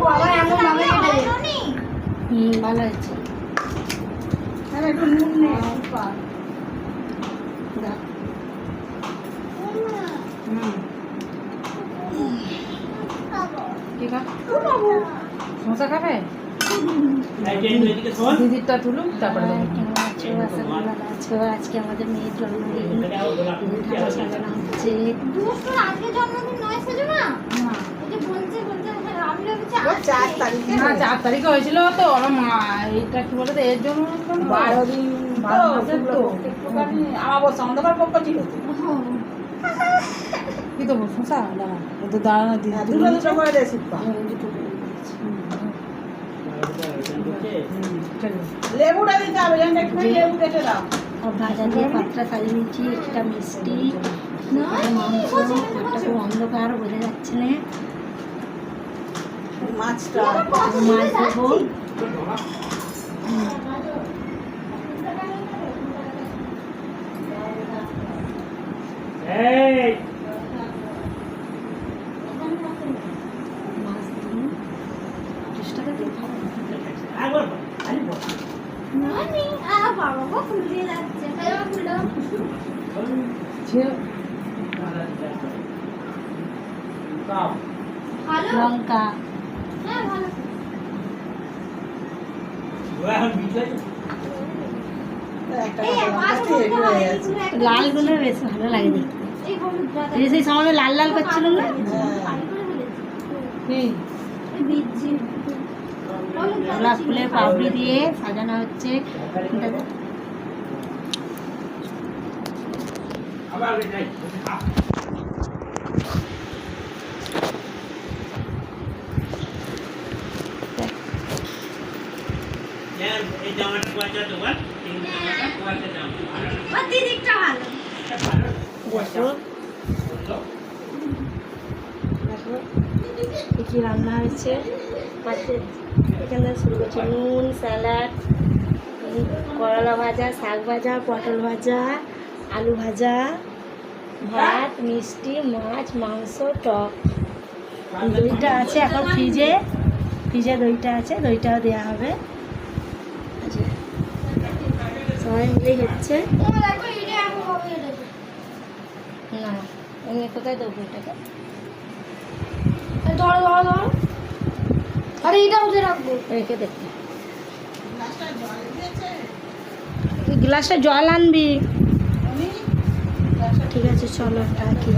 বাবা এমন ভাবে ভালো হয়েছে। একটু নুন নে কি খা সমোসা খাবে? দিদিরটা তুলুক তারপরে আজকে আমাদের মেয়ের জন্মদিন, সাজানো হচ্ছে। ও 4 তারিখে না 4 তারিখে হয়েছিল তো আমার মা এটা কি বলে এর জন্য 12 দিন 12 মাসের তো একটুখানি আমাবস্যা অন্ধকার পক্ষ ছিল তো। কি দেবো শশা দাঁড়া তো দাঁড়ানো দিদি হ্যাঁ, দুটো দুটো করে রেসিপি পা লেবুটা দিতে হবে, জানেন একটু লেবু কেটে দাও। ভাজা দিয়ে পাত্রা সাজিয়ে নিচ্ছি, একটা মিষ্টি মাংস, একটা খুব অন্ধকার বোঝা যাচ্ছে না। মাছটা মাছ দেবো, মাছ দিন চেষ্টাটা দিয়ে লঙ্কা একটা কাঁচা লঙ্কা দিয়ে হয়ে গেছে। লাল গুলো বেশ ভালো লাগে দেখতে। এই সেই সময় লাল লাল করছিল না? গোলাপ ফুলের পাপড়ি দিয়ে সাজানো হচ্ছে। কি রান্না হয়েছে এখানে শুরু করছি নুন, স্যালাড, করলা ভাজা, শাক ভাজা, পটল ভাজা, আলু ভাজা, ভাত, মিষ্টি, মাছ, মাংস, টক। দইটা আছে এখন ফ্রিজে দইটা আছে, দইটাও দেওয়া হবে। আচ্ছা, সবাই মিলেই হচ্ছে না। আমি কোথায় দেবো এটাকে? আরে এটা কোথায় রাখবো? রেখে দেখতে গ্লাসটা জল আনবি। ঠিক আছে চলো রাখি।